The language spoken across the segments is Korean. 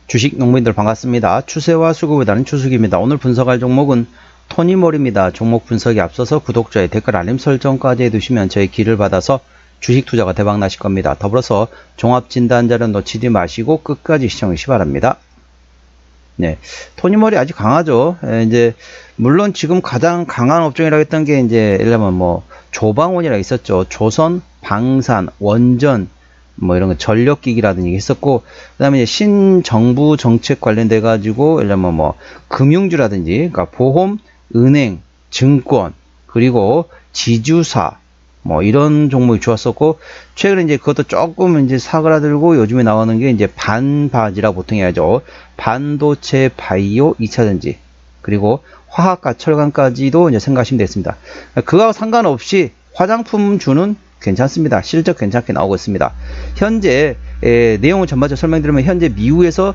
주식 농부인들 반갑습니다. 추세와 수급을 다는 추수기입니다. 오늘 분석할 종목은 토니모리입니다. 종목 분석에 앞서서 구독자의 댓글 알림 설정까지 해두시면 저의 길을 받아서 주식 투자가 대박 나실 겁니다. 더불어서 종합진단자료 놓치지 마시고 끝까지 시청해 주시기 바랍니다. 네, 토니모리 아주 강하죠. 이제 물론 지금 가장 강한 업종이라고 했던 게 이제 예를 들면 뭐 조방원이라고 있었죠. 조선, 방산, 원전 뭐 이런 거 전력기기라든지 했었고, 그다음에 이제 신정부 정책 관련돼 가지고 예를 들면 뭐 금융주라든지, 그러니까 보험, 은행, 증권, 그리고 지주사 뭐 이런 종목이 좋았었고, 최근에 이제 그것도 조금 이제 사그라들고 요즘에 나오는 게 이제 반바지라 보통 해야죠. 반도체, 바이오, 2차전지, 그리고 화학과 철강까지도 이제 생각하시면 되겠습니다. 그거와 상관없이 화장품주는 괜찮습니다. 실적 괜찮게 나오고 있습니다. 현재 내용을 전반적으로 설명드리면, 현재 미국에서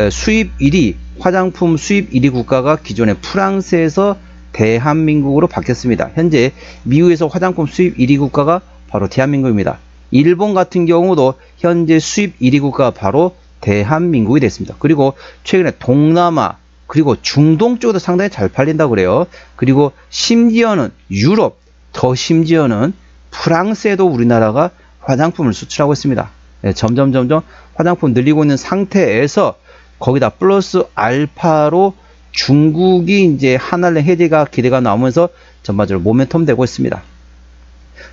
수입 1위, 화장품 수입 1위 국가가 기존의 프랑스에서 대한민국으로 바뀌었습니다. 현재 미국에서 화장품 수입 1위 국가가 바로 대한민국입니다. 일본 같은 경우도 현재 수입 1위 국가가 바로 대한민국이 됐습니다. 그리고 최근에 동남아 그리고 중동 쪽도 상당히 잘 팔린다고 그래요. 그리고 심지어는 유럽, 더 심지어는 프랑스에도 우리나라가 화장품을 수출하고 있습니다. 점점 화장품 늘리고 있는 상태에서 거기다 플러스 알파로 중국이 이제 한한령 해제가 기대가 나오면서 전반적으로 모멘텀 되고 있습니다.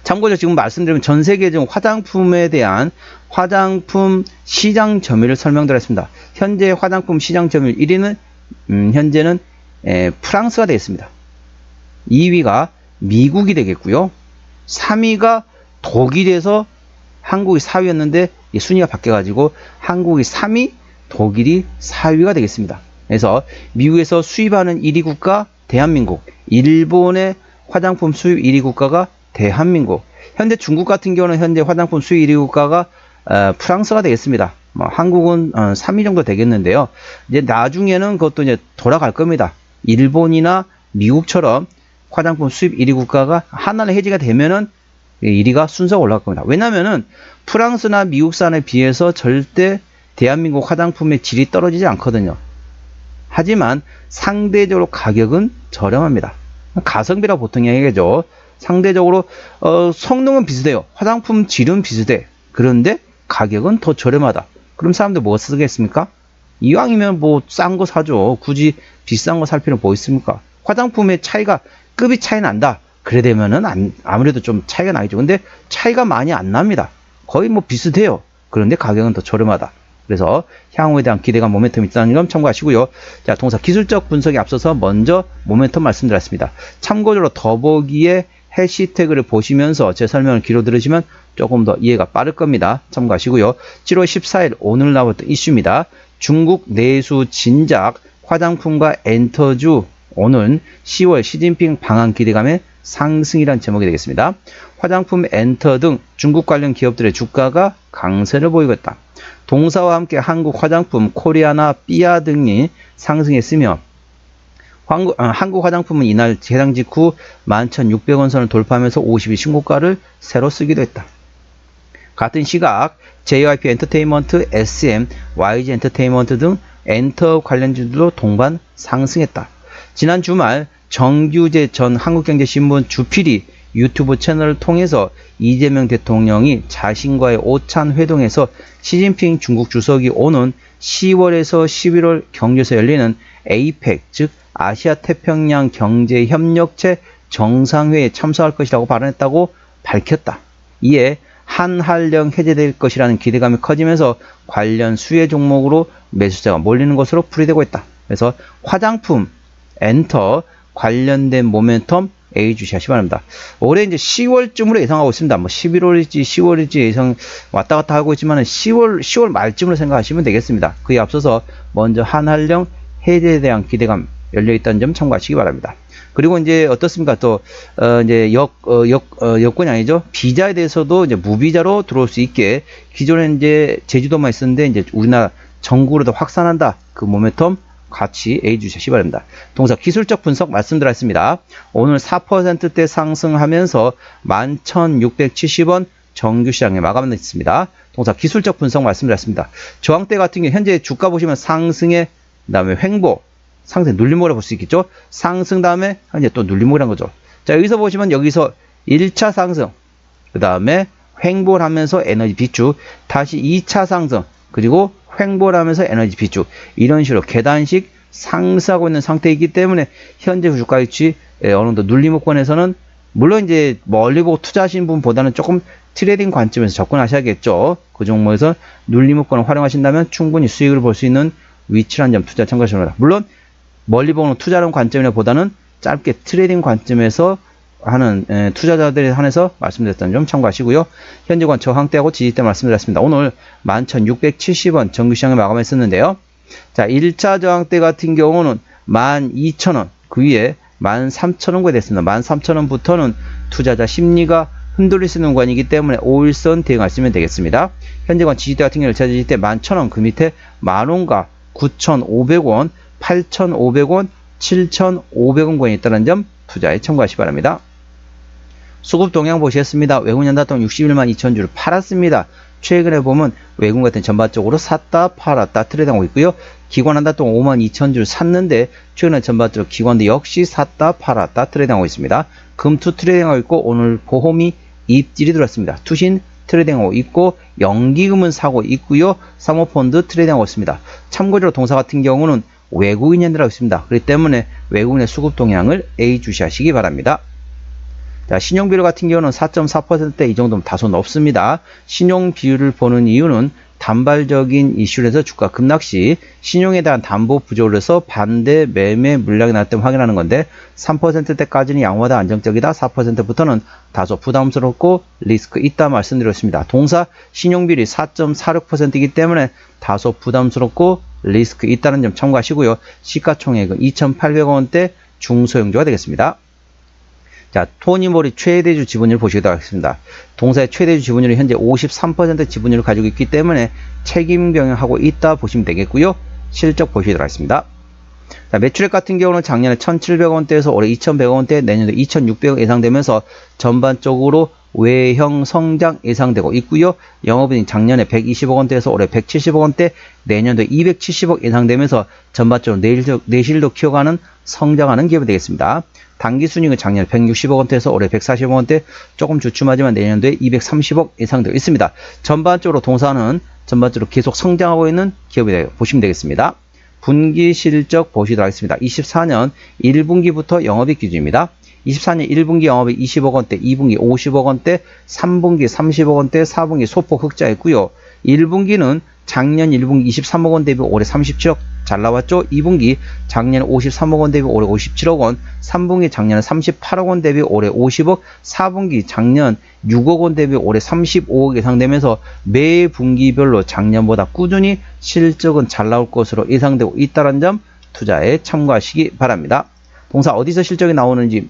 참고로 지금 말씀드리면 전 세계 지금 화장품에 대한 화장품 시장 점유율을 설명드렸습니다. 현재 화장품 시장 점유율 1위는 현재는 프랑스가 되겠습니다. 2위가 미국이 되겠고요. 3위가 독일에서 한국이 4위였는데 순위가 바뀌어가지고 한국이 3위, 독일이 4위가 되겠습니다. 그래서 미국에서 수입하는 1위 국가 대한민국, 일본의 화장품 수입 1위 국가가 대한민국, 현재 중국 같은 경우는 현재 화장품 수입 1위 국가가 프랑스가 되겠습니다. 뭐 한국은 3위 정도 되겠는데요. 이제 나중에는 그것도 이제 돌아갈 겁니다. 일본이나 미국처럼 화장품 수입 1위 국가가 하나의 해지가 되면은 1위가 순서가 올라갈 겁니다. 왜냐면은 프랑스나 미국산에 비해서 절대 대한민국 화장품의 질이 떨어지지 않거든요. 하지만 상대적으로 가격은 저렴합니다. 가성비라 보통 얘기하죠. 상대적으로 성능은 비슷해요. 화장품 질은 비슷해. 그런데 가격은 더 저렴하다. 그럼 사람들 뭐가 쓰겠습니까? 이왕이면 뭐 싼 거 사죠. 굳이 비싼 거 살 필요는 뭐 있습니까? 화장품의 차이가 급이 차이 난다. 그래 되면은 아무래도 좀 차이가 나겠죠. 근데 차이가 많이 안 납니다. 거의 뭐 비슷해요. 그런데 가격은 더 저렴하다. 그래서 향후에 대한 기대감, 모멘텀이 있다는 점 참고하시고요. 자, 동사 기술적 분석에 앞서서 먼저 모멘텀 말씀드렸습니다. 참고적으로 더보기에 해시태그를 보시면서 제 설명을 귀로 들으시면 조금 더 이해가 빠를 겁니다. 참고하시고요. 7월 14일 오늘 나왔던 이슈입니다. 중국 내수 진작 화장품과 엔터주, 오늘 10월 시진핑 방한 기대감의 상승이란 제목이 되겠습니다. 화장품, 엔터 등 중국 관련 기업들의 주가가 강세를 보이고 있다. 동사와 함께 한국 화장품, 코리아나 삐아 등이 상승했으며, 한국 화장품은 이날 해당 직후 11,600원 선을 돌파하면서 50일 신고가를 새로 쓰기도 했다. 같은 시각 JYP 엔터테인먼트, SM, YG 엔터테인먼트 등 엔터 관련주들도 동반 상승했다. 지난 주말 정규재 전 한국경제신문 주필이 유튜브 채널을 통해서 이재명 대통령이 자신과의 오찬 회동에서 시진핑 중국 주석이 오는 10월에서 11월 경주에서 열리는 APEC, 즉 아시아태평양 경제협력체 정상회의에 참석할 것이라고 발언했다고 밝혔다. 이에 한한령 해제될 것이라는 기대감이 커지면서 관련 수혜 종목으로 매수자가 몰리는 것으로 풀이되고 있다. 그래서 화장품, 엔터 관련된 모멘텀 A주시하시 바랍니다. 올해 이제 10월쯤으로 예상하고 있습니다. 뭐 11월일지 10월일지 예상 왔다 갔다 하고 있지만 10월 말쯤으로 생각하시면 되겠습니다. 그에 앞서서 먼저 한한령 해제에 대한 기대감 열려있다는 점 참고하시기 바랍니다. 그리고 이제 어떻습니까? 또 이제 여권이 아니죠. 비자에 대해서도 이제 무비자로 들어올 수 있게 기존에 이제 제주도만 있었는데 이제 우리나라 전국으로도 확산한다. 그 모멘텀 같이 A 주시기 바랍니다. 동사 기술적 분석 말씀드렸습니다. 오늘 4%대 상승하면서 11,670원 정규 시장에 마감됐습니다. 동사 기술적 분석 말씀드렸습니다. 저항대 같은 경우 현재 주가 보시면 상승에 그다음에 횡보, 상승 눌림목이라고 볼 수 있겠죠. 상승 다음에 현재 또 눌림목이라는 거죠. 자, 여기서 보시면 여기서 1차 상승, 그 다음에 횡보를 하면서 에너지 비축, 다시 2차 상승, 그리고 횡보를 하면서 에너지 비축, 이런 식으로 계단식 상승하고 있는 상태이기 때문에 현재 주가 위치 어느 정도 눌림목권에서는 물론 이제 멀리 보고 투자하시는 분보다는 조금 트레이딩 관점에서 접근하셔야겠죠. 그 종목에서 눌림목권을 활용하신다면 충분히 수익을 볼 수 있는 위치라는 점 투자 참고하시기 바랍니다. 물론 멀리 보는 투자론 관점보다는 짧게 트레이딩 관점에서 하는 투자자들에 한해서 말씀드렸다는 점 참고하시고요. 현재권 저항대하고 지지대 말씀드렸습니다. 오늘 11,670원 정규시장에 마감했었는데요. 자, 1차 저항대 같은 경우는 12,000원, 그 위에 13,000원까지 됐습니다. 13,000원부터는 투자자 심리가 흔들릴 수 있는 구간이기 때문에 5일선 대응하시면 되겠습니다. 현재권 지지대 같은 경우는 1차 지지대 11,000원, 그 밑에 만원과 9,500원, 8,500원, 7,500원 권이 있다는 점 투자에 참고하시기 바랍니다. 수급 동향 보시겠습니다. 외국인 연달동 61만 2천 주를 팔았습니다. 최근에 보면 외국인 같은 전반적으로 샀다 팔았다 트레이드하고 있고요. 기관 한달동 5만 2천 주를 샀는데 최근에 전반적으로 기관도 역시 샀다 팔았다 트레이드하고 있습니다. 금투 트레이딩하고 있고 오늘 보험이 입질이 들었습니다. 투신 트레이딩하고 있고 연기금은 사고 있고요. 사모펀드 트레이딩하고 있습니다. 참고적으로 동사 같은 경우는 외국인 연달하고 있습니다. 그렇기 때문에 외국인의 수급 동향을 예의주시하시기 바랍니다. 자, 신용 비율 같은 경우는 4.4%대 이 정도면 다소 높습니다. 신용 비율을 보는 이유는 단발적인 이슈에서 주가 급락시 신용에 대한 담보 부족을 해서 반대 매매 물량이 나왔기 때문에 확인하는 건데 3%대까지는 양호하다 안정적이다 4%부터는 다소 부담스럽고 리스크 있다 말씀드렸습니다. 동사 신용 비율이 4.46%이기 때문에 다소 부담스럽고 리스크 있다는 점 참고하시고요. 시가총액은 2,800원대 중소형주가 되겠습니다. 자, 토니모리 최대주 지분율 보시도록 하겠습니다. 동사의 최대주 지분율이 현재 53% 지분율을 가지고 있기 때문에 책임 병행하고 있다 보시면 되겠고요. 실적 보시도록 하겠습니다. 자, 매출액 같은 경우는 작년에 1,700원대에서 올해 2,100원대, 내년도 2,600원 예상되면서 전반적으로 외형 성장 예상되고 있고요. 영업이익 작년에 120억원대에서 올해 170억원대, 내년도 270억 예상되면서 전반적으로 내실도 키워가는 성장하는 기업이 되겠습니다. 당기순이익은 작년에 160억원대에서 올해 140억원대, 조금 주춤하지만 내년도에 230억 예상되고 있습니다. 전반적으로 동사는 전반적으로 계속 성장하고 있는 기업이 보시면 되겠습니다. 분기 실적 보시도록 하겠습니다. 24년 1분기부터 영업이익 기준입니다. 24년 1분기 영업이익 20억원대, 2분기 50억원대, 3분기 30억원대, 4분기 소폭 흑자였고요. 1분기는 작년 1분기 23억원 대비 올해 37억 잘 나왔죠. 2분기 작년에 53억원 대비 올해 57억원, 3분기 작년에 38억원 대비 올해 50억, 4분기 작년 6억원 대비 올해 35억 예상되면서 매 분기별로 작년보다 꾸준히 실적은 잘 나올 것으로 예상되고 있다는 점 투자에 참고하시기 바랍니다. 동사 어디서 실적이 나오는지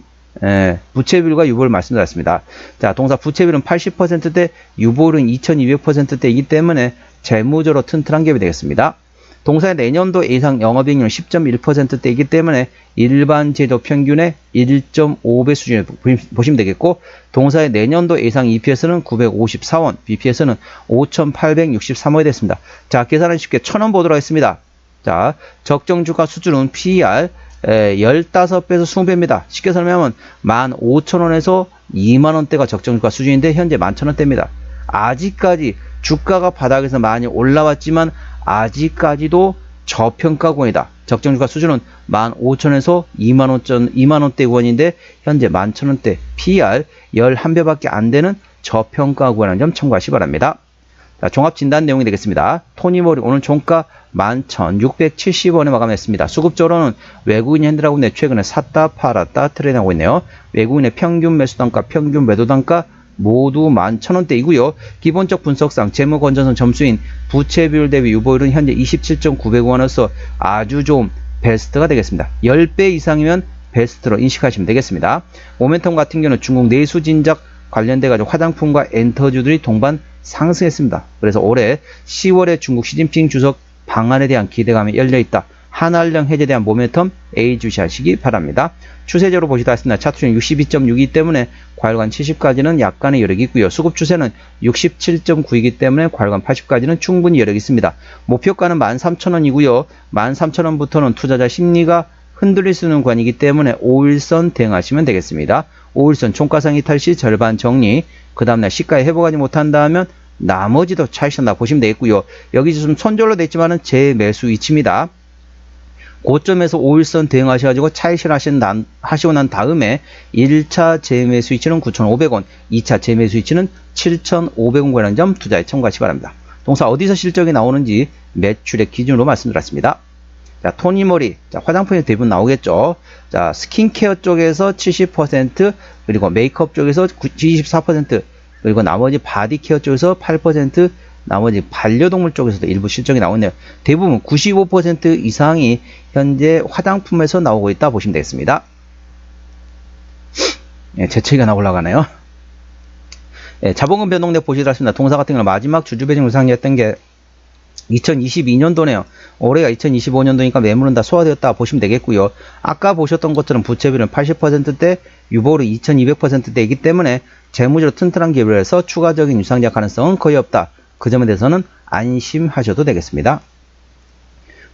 부채비율과 유보를 말씀드렸습니다. 자, 동사 부채비율은 80%대, 유보율은 2200%대이기 때문에 재무적으로 튼튼한 기업이 되겠습니다. 동사의 내년도 예상 영업이익률은 10.1%대이기 때문에 일반 제조 평균의 1.5배 수준을 보시면 되겠고, 동사의 내년도 예상 EPS는 954원, BPS는 5,863원이 됐습니다. 자, 계산은 쉽게 1,000원 보도록 하겠습니다. 자, 적정주가 수준은 PER 15배에서 20배입니다. 쉽게 설명하면 15,000원에서 20,000원대가 적정주가 수준인데 현재 11,000원대입니다. 아직까지 주가가 바닥에서 많이 올라왔지만 아직까지도 저평가권이다. 적정주가 수준은 15,000원에서 20,000원대 구간인데 현재 11,000원대, PER 11배밖에 안 되는 저평가구간이라는 점 참고하시기 바랍니다. 자, 종합진단 내용이 되겠습니다. 토니모리 오늘 종가 11,670원에 마감했습니다. 수급적으로는 외국인 핸들하고 최근에 샀다 팔았다 트레이드하고 있네요. 외국인의 평균 매수단가, 평균 매도단가 모두 11,000원대이고요. 기본적 분석상 재무건전성 점수인 부채 비율 대비 유보율은 현재 27.900원으로서 아주 좋은 베스트가 되겠습니다. 10배 이상이면 베스트로 인식하시면 되겠습니다. 모멘텀 같은 경우는 중국 내수 진작 관련돼 가지고 화장품과 엔터주들이 동반 상승했습니다. 그래서 올해 10월에 중국 시진핑 주석 방한에 대한 기대감이 열려있다. 한알령 해제에 대한 모멘텀 A 주시하시기 바랍니다. 추세적으로 보시다 했습니다. 차트 중에 62.6이기 때문에 과열관 70까지는 약간의 여력이 있고요. 수급 추세는 67.9이기 때문에 과열관 80까지는 충분히 여력이 있습니다. 목표가는 13,000원이고요. 13,000원부터는 투자자 심리가 흔들릴 수 있는 구간이기 때문에 5일선 대응하시면 되겠습니다. 5일선 총가상이 탈시 절반 정리, 그 다음날 시가에 회복하지 못한다면 나머지도 차익선다 보시면 되겠고요. 여기 좀 손절로 됐지만은 재매수 위치입니다. 고점에서 5일선 대응하셔가지고 차익실 하시고 난 다음에 1차 재매수 위치는 9,500원, 2차 재매수 위치는 7,500원 관련 점 투자에 참고하시기 바랍니다. 동사 어디서 실적이 나오는지 매출액 기준으로 말씀드렸습니다. 자, 토니모리, 자, 화장품이 대부분 나오겠죠. 자, 스킨케어 쪽에서 70%, 그리고 메이크업 쪽에서 24%, 그리고 나머지 바디케어 쪽에서 8%, 나머지 반려동물 쪽에서도 일부 실적이 나오네요. 대부분 95% 이상이 현재 화장품에서 나오고 있다 보시면 되겠습니다. 예, 재채기가 올라가네요. 예, 자본금 변동대 보시다 했습니다. 동사 같은 경우는 마지막 주주 배정 유상이었던 게 2022년도네요. 올해가 2025년도니까 매물은 다 소화되었다 보시면 되겠고요. 아까 보셨던 것처럼 부채비율은 80%대, 유보율은 2200%대이기 때문에 재무적으로 튼튼한 기업이라서 추가적인 유상작 가능성은 거의 없다. 그 점에 대해서는 안심하셔도 되겠습니다.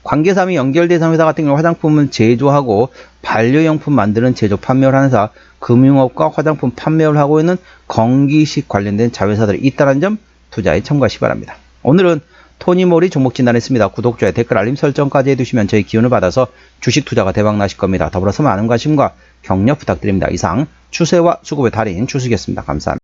관계사항이 연결된 회사 같은 경우 화장품을 제조하고 반려용품 만드는 제조 판매를 하는 회사, 금융업과 화장품 판매를 하고 있는 건기식 관련된 자회사들이 있다는 점 투자에 참고하시기 바랍니다. 오늘은 토니모리 종목 진단했습니다. 구독, 좋아요, 댓글, 알림 설정까지 해두시면 저희 기운을 받아서 주식 투자가 대박 나실 겁니다. 더불어서 많은 관심과 격려 부탁드립니다. 이상 추세와 수급의 달인 추수기였습니다. 감사합니다.